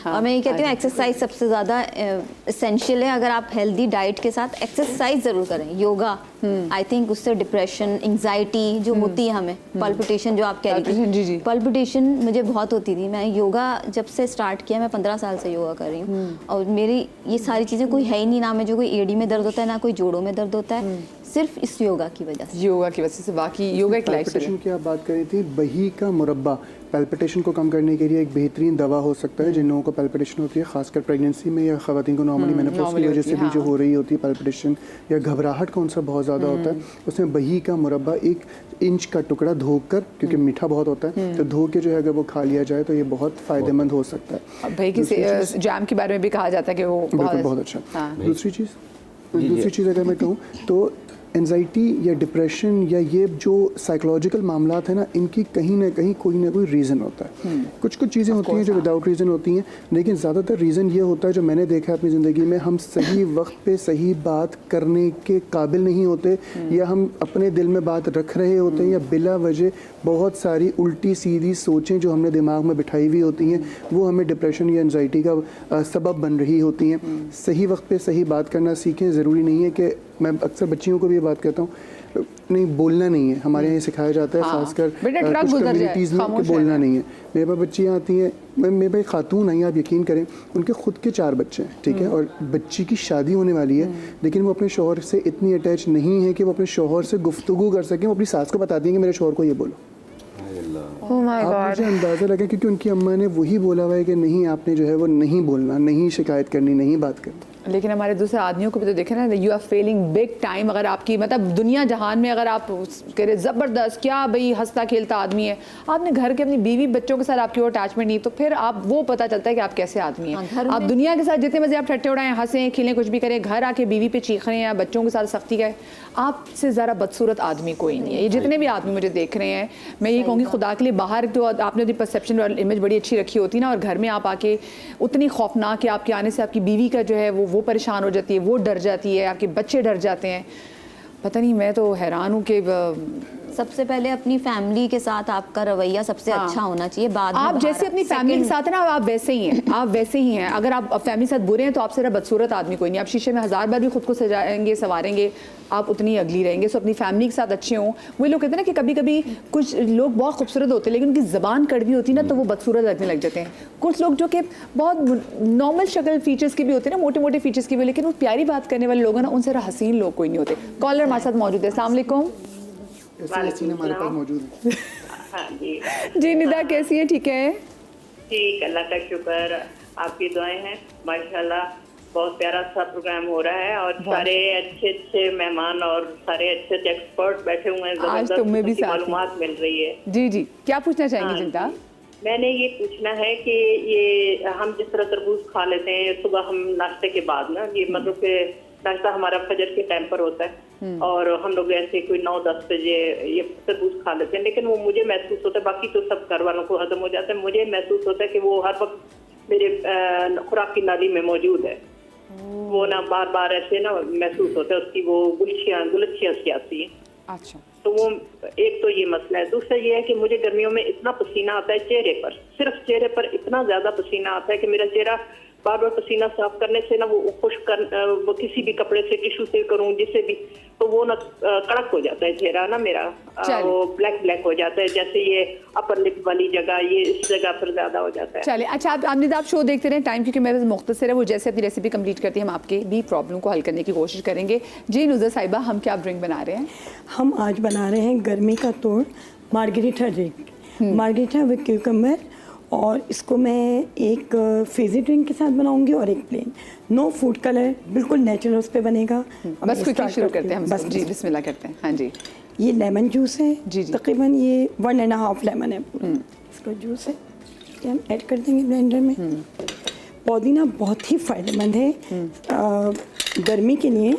और मैं ये कहती हूँ एक्सरसाइज सबसे ज़्यादा एसेंशियल है। अगर आप हेल्दी डाइट के साथ एक्सरसाइज ज़रूर करें, योगा, आई थिंक उससे डिप्रेशन, एंग्जाइटी जो होती है हमें, पल्पिटेशन जो आप कह रही थी, पल्पिटेशन मुझे बहुत होती थी। मैं योगा जब से स्टार्ट किया, मैं 15 साल से योगा कर रही हूँ, और मेरी ये सारी चीज़ें कोई है ही नहीं, ना में जो कोई एड़ी में दर्द होता है, ना कोई जोड़ों में दर्द होता है, सिर्फ इस योगा की वजह से। योगा की वजह से। बाकी योगा एक पैल्पिटेशन की आप बात करी थी, बही का मुरब्बा पैल्पिटेशन को कम करने के लिए एक बेहतरीन दवा हो सकता है। जिन लोगों को पैल्पिटेशन होती है, खासकर प्रेगनेंसी में, या खवातीन को नॉर्मली मेनोपॉज की वजह से भी जो हो रही होती है पैल्पिटेशन या घबराहट कौन सा बहुत ज़्यादा होता है, उसमें बही का मुरब्बा 1 इंच का टुकड़ा धोकर, क्योंकि मीठा बहुत होता है, तो धो के जो है अगर वो खा लिया जाए तो ये बहुत फ़ायदेमंद हो सकता है। भाई की जैम के बारे में भी कहा जाता है कि वो बहुत अच्छा। दूसरी चीज़ अगर मैं कहूँ तो एंजाइटी या डिप्रेशन या ये जो साइकोलॉजिकल मामलात है ना, इनकी कहीं ना कहीं कोई ना कोई रीज़न होता है। कुछ चीज़ें होती हैं जो विदाउट रीज़न होती हैं, लेकिन ज़्यादातर रीज़न ये होता है, जो मैंने देखा है अपनी ज़िंदगी में, हम सही वक्त पे सही बात करने के काबिल नहीं होते, या हम अपने दिल में बात रख रहे होते हैं, या बिला वजह बहुत सारी उल्टी सीधी सोचें जो हमने दिमाग में बिठाई हुई होती हैं, वो हमें डिप्रेशन या एंजाइटी का सबब बन रही होती हैं। सही वक्त पे सही बात करना सीखें। ज़रूरी नहीं है कि, मैं अक्सर बच्चियों को भी ये बात कहता हूँ, नहीं बोलना नहीं है, हमारे यहाँ सिखाया जाता है, खासकर कुछ कम्युनिटीज़ में, कि बोलना नहीं है। मेरे पास बच्चियाँ आती हैं, मेरे पास खातून आई, आप यकीन करें, उनके खुद के 4 बच्चे हैं, ठीक है, और बच्ची की शादी होने वाली है, लेकिन वो अपने शौहर से इतनी अटैच नहीं है कि वो अपने शौहर से गुफ्तगू कर सकें। वो अपनी सास को बताती हैं कि मेरे शौहर को ये बोलो। आप मुझे अंदाज़ा लगे, क्योंकि उनकी अम्मा ने वही बोला हुआ है कि नहीं, आपने जो है वो नहीं बोलना, नहीं शिकायत करनी, नहीं बात करनी। लेकिन हमारे दूसरे आदमियों को भी तो देखें ना, you are failing big time. अगर आपकी मतलब दुनिया जहान में अगर आप कह रहे ज़बरदस्त, क्या भाई हंसता खेलता आदमी है, आपने घर के अपनी बीवी बच्चों के साथ आपकी वो अटैचमेंट नहीं, तो फिर आप वो पता चलता है कि आप कैसे आदमी हैं। आप दुनिया के साथ जितने मज़े आप ठट्टे उड़ाएं, हंसें खेलें, कुछ भी करें, घर आके बीवी पे चीख रहे हैं, बच्चों के साथ सख्ती का, आपसे ज़रा बदसूरत आदमी कोई नहीं है। ये जितने भी आदमी मुझे देख रहे हैं, मैं ये कहूँगी खुदा के लिए, बाहर तो आपने अपनी परसेप्शन और इमेज बड़ी अच्छी रखी होती ना, और घर में आप आके उतनी खौफनाक कि आपके आने से आपकी बीवी का जो है वो परेशान हो जाती है, वो डर जाती है, आपके बच्चे डर जाते हैं। पता नहीं, मैं तो हैरान हूँ कि सबसे पहले अपनी फैमिली के साथ आपका रवैया सबसे अच्छा होना चाहिए। बाद आप जैसे अपनी फैमिली के साथ है ना, आप वैसे ही हैं, आप वैसे ही हैं। अगर आप फैमिली के साथ बुरे हैं तो आपसे बदसूरत आदमी कोई नहीं। आप शीशे में 1000 बार भी खुद को सजाएंगे, संवारेंगे, आप उतनी अगली रहेंगे। सो अपनी फैमिली के साथ अच्छे हों। वही लोग कहते हैं ना कि कभी कभी कुछ लोग बहुत खूबसूरत होते हैं, लेकिन उनकी ज़बान कड़वी होती है ना, तो वो बदसूरत लगने लग जाते हैं। कुछ लोग जो कि बहुत नॉर्मल शक्ल फीचर्स के भी होते हैं ना, मोटे मोटे फीचर्स के भी, लेकिन वो प्यारी बात करने वाले लोग हैं ना, उनसे हसीन लोग कोई नहीं होते। कॉलर हमारे साथ मौजूद है। अस्सलाम वालेकुम। हमारे पास मौजूद है। हाँ जी जी निदा, कैसी है? ठीक है, ठीक, अल्लाह का शुक्र, आपकी दुआएं हैं। माशाल्लाह बहुत प्यारा सा प्रोग्राम हो रहा है, और सारे अच्छे अच्छे मेहमान और सारे अच्छे अच्छे एक्सपर्ट बैठे हुए हैं। आज तुम्हें भी मालूमात मिल रही है। जी जी, क्या पूछना चाहेंगे जिंदा? मैंने ये पूछना है कि ये हम जिस तरह तरबूज खा लेते हैं सुबह, हम नाश्ते के बाद ना, ये मतलब कि नाश्ता हमारा फजर के टाइम पर होता है, और हम लोग ऐसे कोई 9-10 बजे ये तरबूज खा लेते हैं, लेकिन वो मुझे महसूस होता है, बाकी तो सब घर वालों को हजम हो जाता है, मुझे महसूस होता है कि वो हर वक्त मेरे खुराक की नाली में मौजूद है। वो ना बार बार ऐसे ना महसूस होता है, उसकी वो गुलच्छियाँ सी आती हैं। अच्छा, तो वो एक तो ये मसला है। दूसरा ये है कि मुझे गर्मियों में इतना पसीना आता है चेहरे पर, सिर्फ चेहरे पर इतना ज्यादा पसीना आता है कि मेरा चेहरा बार बार पसीना साफ करने से ना, वो खुश कर, वो किसी भी कपड़े से, टिश्यू से करूं, जिससे भी, तो वो ना कड़क हो जाता है चेहरा ना मेरा, वो ब्लैक हो जाता है, जैसे ये अपर लिप वाली जगह, ये इस जगह पर ज्यादा हो जाता है। चलिए, अच्छा आप शो देखते रहे, टाइम क्योंकि मेरे मुख्तसर है, वो जैसे अपनी रेसिपी कंप्लीट करती है, हम आपके भी प्रॉब्लम को हल करने की कोशिश करेंगे। जी नुज़र साहिबा, हम क्या ड्रिंक बना रहे हैं? हम आज बना रहे हैं गर्मी का तोड़ margarita drink, margarita with cucumber, और इसको मैं एक फिजी ड्रिंक के साथ बनाऊंगी और एक प्लेन। नो फूड कलर, बिल्कुल नेचुरल उस पे बनेगा। बस क्विकली शुरू करते हैं हम। बस जी, बिस्मिल्लाह करते हैं। हाँ जी, ये लेमन जूस है, जी जी, तकरीबन ये 1.5 लेमन है पूरा, इसका जूस है, ये हम ऐड कर देंगे ब्लेंडर में। पुदीना बहुत ही फ़ायदेमंद है गर्मी के लिए,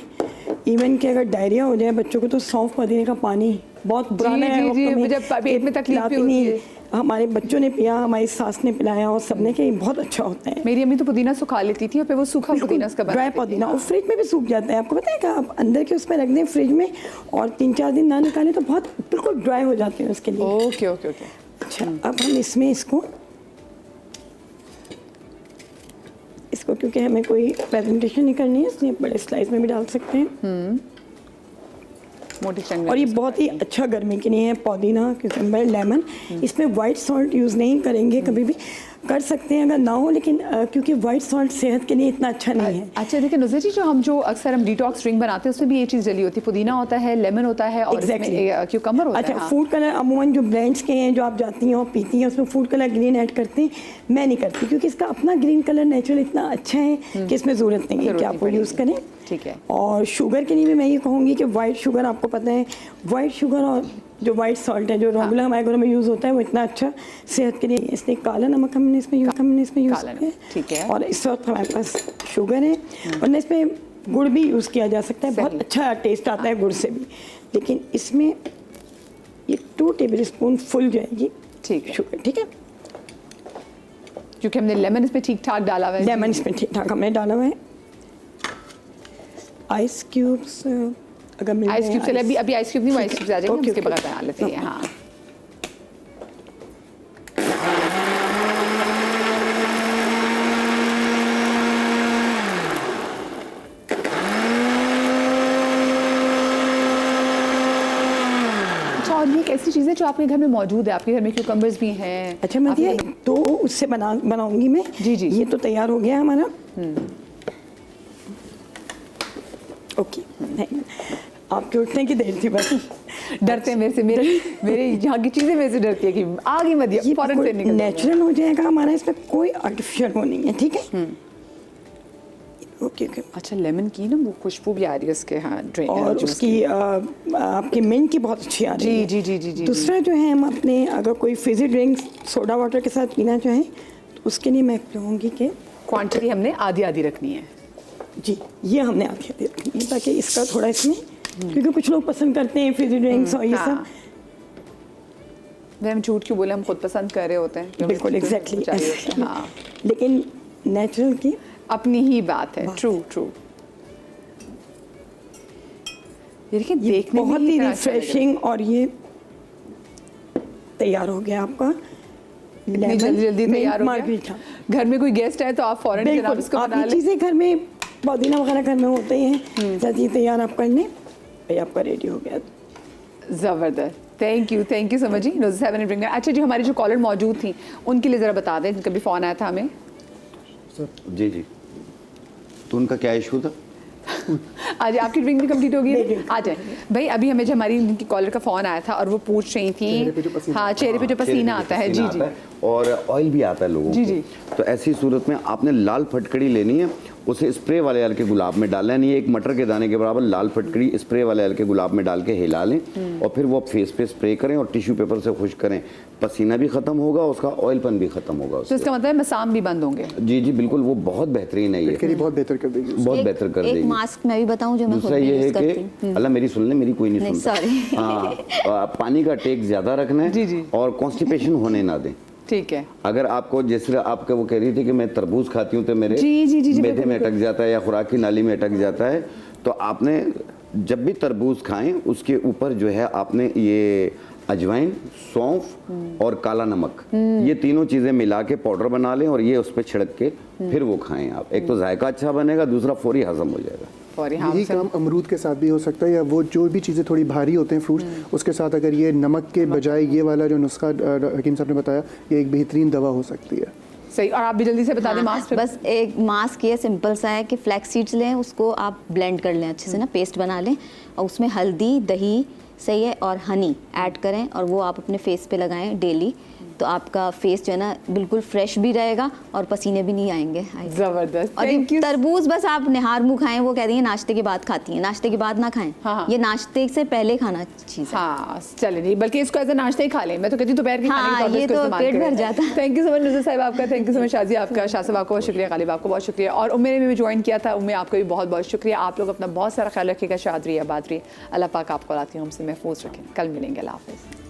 इवन कि अगर डायरिया हो जाए बच्चों को तो सौंफ पुदीने का पानी बहुत पुराना है, मुझे पेट में तकलीफ भी होती है। हमारे बच्चों ने पिया, हमारी सास ने पिलाया, और सबने कहा बहुत अच्छा होता है। मेरी अम्मी तो पुदीना सुखा लेती थी, और फिर वो सूखा पुदीना उसका ड्राई पुदीना, और फ्रिज में भी सूख जाता है। आपको पता है कि आप अंदर के उसमें रख दें फ्रिज में, और 3-4 दिन ना निकालें तो बहुत बिल्कुल ड्राई हो जाते हैं उसके लिए। Okay okay okay. अच्छा, अब हम इसमें इसको इसको क्योंकि हमें कोई प्रेजेंटेशन नहीं करनी है इसलिए बड़े स्लाइस में भी डाल सकते हैं। मोटी चंग और ये बहुत ही अच्छा गर्मी के लिए है, पुदीना, क्यूकम्बर, लेमन। इसमें वाइट सॉल्ट यूज़ नहीं करेंगे, कभी भी कर सकते हैं अगर ना हो, लेकिन क्योंकि वाइट सॉल्ट सेहत के लिए इतना अच्छा नहीं है। अच्छा देखिए नुज़ैर जी, जो अक्सर हम डिटॉक्स ड्रिंक बनाते हैं उसमें भी ये चीज़ डली होती है, पुदीना होता है, लेमन होता है और क्यूकम्बर होता है। अच्छा, फूड कलर अमूमन जो ब्रांड्स के हैं जो आप जाती हैं और पीती हैं उसमें फूड कलर ग्रीन ऐड करते हैं, मैं नहीं करती क्योंकि इसका अपना ग्रीन कलर नेचुरल इतना अच्छा है कि इसमें ज़रूरत नहीं है कि आप वो यूज़ करें। ठीक है। और शुगर के लिए भी मैं ये कहूँगी कि वाइट शुगर, आपको पता है वाइट शुगर और जो वाइट सॉल्ट है जो रेगुलर हमारे घरों में यूज़ होता है वो इतना अच्छा सेहत के लिए, इसलिए काला नमक हमने इसमें यूज़ किया। ठीक है। और इस वक्त हमारे पास शुगर है और इसमें गुड़ भी यूज़ किया जा सकता है, बहुत अच्छा टेस्ट आता है गुड़ से भी, लेकिन इसमें ये 2 टेबल स्पून फुल जाएगी। ठीक है। शुगर, ठीक है, क्योंकि हमने लेमन इसमें ठीक ठाक डाला हुआ है। लेमन इसमें ठीक ठाक हमने डाला हुआ है। आइस क्यूब्स अगर मिल आइस क्यूब चले, अभी आइस क्यूब नहीं, आइस क्यूब आ जाएंगे, ओके, उसके ओके। बगैर बना लेते हैं। हाँ, अच्छा, और ये एक ऐसी चीज़ है जो आपके घर में मौजूद है, आपके घर में क्यूकम्बर्स भी हैं। अच्छा, मैं ये तो उससे बनाऊंगी मैं। जी, जी। ये तो तैयार हो गया हमारा। ओके, नहीं, आपके उठने की देर थी बस। डरते हैं मेरे से, मेरे यहाँ की चीज़ें मेरे से डरती है कि आगे मत दिया, फौरन से निकल नेचुरल हो जाएगा हमारा, इसमें कोई आर्टिफिशियल वो नहीं है, ठीक है। Okay okay. अच्छा, लेमन की ना वो खुशबू भी आ रही है उसके। हाँ, ड्रिंक और उसकी आपकी मिंट की बहुत अच्छी आ रही है। जी जी जी जी। दूसरा जो है, हम अपने अगर कोई फिजी ड्रिंक सोडा वाटर के साथ पीना चाहें तो उसके लिए मैं कहूँगी कि क्वांटिटी हमने आधी आधी रखनी है। जी, ये हमने आधी आधी रखनी है ताकि इसका थोड़ा इसमें, क्योंकि कुछ लोग पसंद करते हैं फिजी ड्रिंक्स और ये सब। हम झूठ क्यों बोले, हम खुद पसंद कर रहे होते हैं। बिल्कुल एग्जैक्टली। हाँ, लेकिन नेचुरल की अपनी ही बात है। True true. ये देखिए, देखने में बहुत ही कितना अच्छा लग रहा है। रिफ्रेशिंग, और ये तैयार हो गया आपका इतनी जल्दी जल्दी तैयार हो गया। मार्गरीटा। घर में कोई गेस्ट आए तो आप फौरन जनाब इसको आप बना ये लें। चीज़ें घर में, पुदीना वगैरह घर में होते ही हैं, जल्दी तैयार आप कर लें, भाई आपका रेडी हो गया। ज़बरदस्त, थैंक यू सो मच जी। नुज़ैर साहिबा ने ड्रिंक। अच्छा जी, हमारी जो कॉलर मौजूद थी उनके लिए ज़रा बता दें, जिनका भी फ़ोन आया था हमें। जी जी, तो उनका क्या इशू था? आज आपकी ड्रिंक भी कंप्लीट होगी। आ जाए भाई, अभी हमें जो हमारी इनकी कॉलर का फ़ोन आया था और वो पूछ रही थी, हाँ, चेहरे पे जो पसीना आता है। जी जी। और ऑयल भी आता है लोगों जी, को। जी। तो ऐसी सूरत में आपने लाल फटकड़ी लेनी है, उसे स्प्रे वाले हल्के गुलाब में डालना है, नहीं एक मटर के दाने के बराबर लाल फटकड़ी स्प्रे वाले हल्के गुलाब में डाल के हिला लें और फिर वो फेस पे स्प्रे करें और टिश्यू पेपर से खुश करें। पसीना भी खत्म होगा, उसका ऑयलपन भी खत्म होगा। तो इसका मतलब मसाम भी बंद होंगे। जी जी बिल्कुल, वो बहुत बेहतरीन है ये, फिटकरी बहुत बेहतर कर देगी। बहुत बेहतर कर देगी। एक मास्क मैं भी बताऊं जो मैं खुद दूसरा ये है यूज करती कि हूं। अल्लाह मेरी सुन ले, मेरी कोई नहीं नहीं, सुनता। sorry। हाँ, पानी का टेक ज्यादा रखना है। जी, जी। और कॉन्स्टिपेशन होने ना दें। ठीक है। अगर आपको, जैसे आपका वो कह रही थी कि मैं तरबूज खाती हूँ तो मेरे जी, मैदे में अटक जाता है या खुराक की नाली में अटक जाता है, तो आपने जब भी तरबूज खाएं उसके ऊपर जो है आपने ये अजवाइन, सौंफ और काला नमक, ये तीनों चीज़ें मिला के पाउडर बना लें और ये उस पर छिड़क के फिर वो खाएं आप। एक तो जायका अच्छा बनेगा, दूसरा फौरी हजम हो जाएगा। यही काम अमरूद के साथ भी हो सकता है, या वो जो भी चीज़ें थोड़ी भारी होते हैं फ्रूट्स, उसके साथ अगर ये नमक के बजाय ये वाला जो नुस्खा हकीम साहब ने बताया, ये एक बेहतरीन दवा हो सकती है। सही। और आप भी जल्दी से बता दें मास्क। बस एक मास्क ये सिंपल सा है कि फ्लैक्स सीड्स लें, उसको आप ब्लेंड कर लें अच्छे से ना, पेस्ट बना लें और उसमें हल्दी, दही, सही है, और हनी ऐड करें और वो आप अपने फेस पे लगाएं डेली, तो आपका फेस जो है ना बिल्कुल फ्रेश भी रहेगा और पसीने भी नहीं आएंगे। जबरदस्त। और ये तरबूज बस आप निहार मुँह खाएं, वो कह रही है नाश्ते के बाद खाती हैं, नाश्ते के बाद ना खाएं। हाँ। ये नाश्ते से पहले खाना चीज़ है। हाँ, चले नहीं, बल्कि इसको एज ए नाश्ता ही खा लें। मैं तो कहती हूँ दोपहर के खाने हाँ, के ये तो पेट भर जाता है। Thank you so much Nuzair Sahib आपका, thank you so much Shaji आपका, शाह साहब आपको बहुत शुक्रिया, गालिब आपको बहुत शुक्रिया, और उम्मीद में ज्वाइन किया था, उम्मीद आपको भी बहुत बहुत शुक्रिया। आप लोग अपना बहुत सारा ख्याल रखिएगा, शाद रहिए, आबाद रहिए, अल्लाह पाक आपको औलाद की हमसे महफूज रखें। कल मिलेंगे, अल्लाह हाफ़िज़।